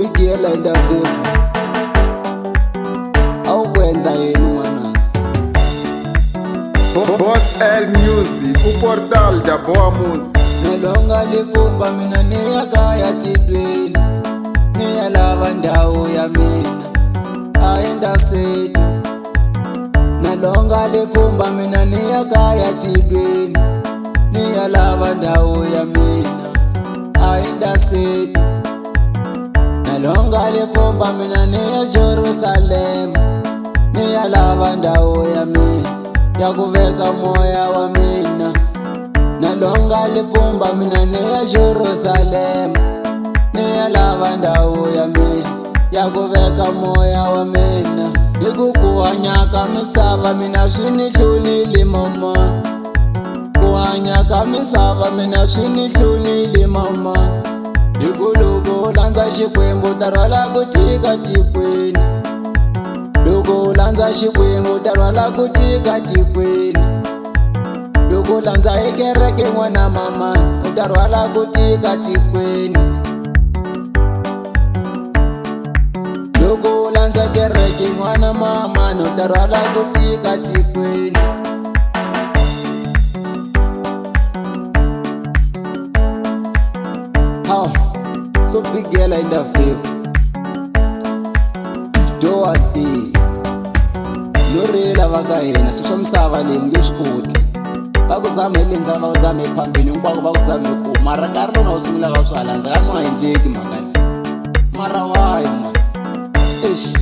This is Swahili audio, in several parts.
bigela ndavevu awukwenza yini mwana Boss L Music, uportal da boa música. nalonga lifumba mina niyakaya tidweni niyalava ndawo ya mina ayenda sedu nalonga lifumba mina niyakaya tidweni niyalava ndawo ya mina ayenda sedu nalonga lifumba mina niya Jerusalem niyalava ndawo ya mina yakuveka moya wa mina nalonga lifumba mina niya Jerusalem niyalava ndawo ya mina yakuveka moya wa mina ikukuhanyaka misava mina swinihlulile mama kuhanyaka misava mina swinihlulile mama loko landza xikwembu ta rhwala ku tika tikweni loko landza xikwembu ta rhwala ku tika tikweni loko landza ekereke n'wana mamani u ta rhwala ku tika tikweni loko landza kereke n'wana mamani u ta rhwala ku tika tikweni so bigela ndavevu dowati no rila va ka hina swi swa misava leyi nge swi koti va ku zamele ndzhaku va ku zame phambeni hinkwako va ku zame ku mara nkarhi lowu nga wu sungulaka swi halandza ka swi nga endleki mhaka leyi mara wayi mani exi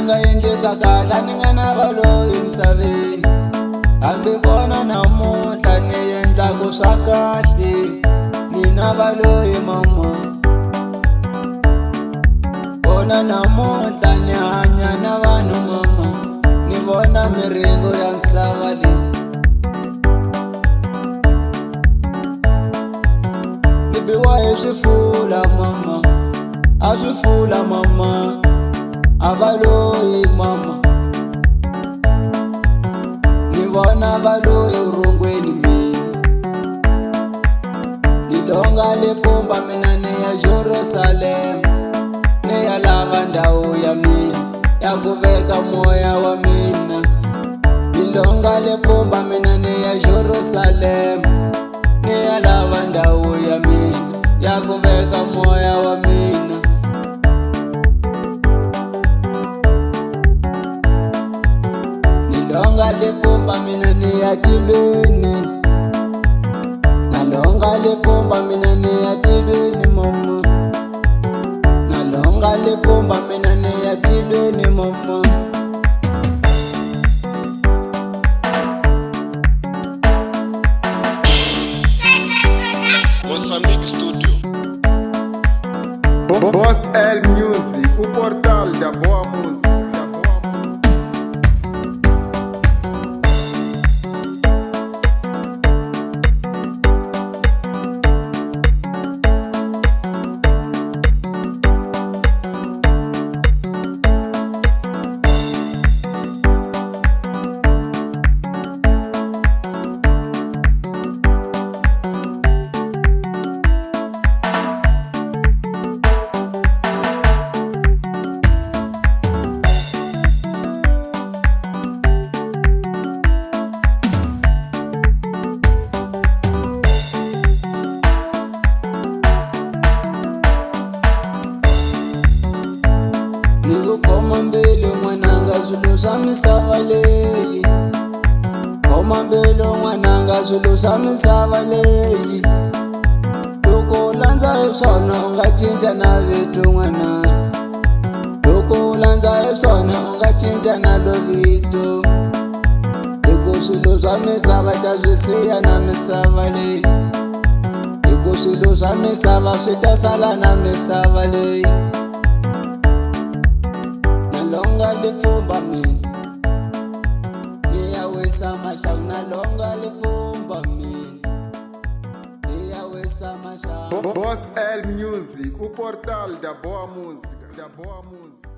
nga endli swa kahle ni nga na valoyi emisaveni hambi vona namuntlha ni endlaku swa kahle ni na valoyi mama vona namuntlha ni hanya na vanhu mama ni vona miringo ya misava leyi ni biwa hi swifula mama a swifula mama avaloyi mama ni vona valoyi urongweni mina nilonga lipfumba mina niya Jerusalem niyalava ndawo ya mina yakuveka moya wa mina nilonga lipfumba mina niya Jerusalem niyalava ndawo ya mina yakuveka moya wa mina nalonga lifumba mina niya tilweni nalonga lifumba mina niya tilweni mama nalonga lifumba mina niya tilweni mama Mozambique Studio. Boss L Music, uportal da boa música. Khoma mbele n'wananga swilo swa misava leyi khoma mbele n'wananga swilo swa misava leyi loko u landza hi swona u nga cinca na vito n'wana loko u landza hi swona u nga cinca na lo vito hikuva swilo swa misava ta swi siya na misava leyi hikuva swilo swa misava swi ta sala na misava leyi lifumba mina ngiyawisa mashavu nalonga lifumba mina ngiyawisa mashavu. Boss L Music, o portal da boa música, da boa música.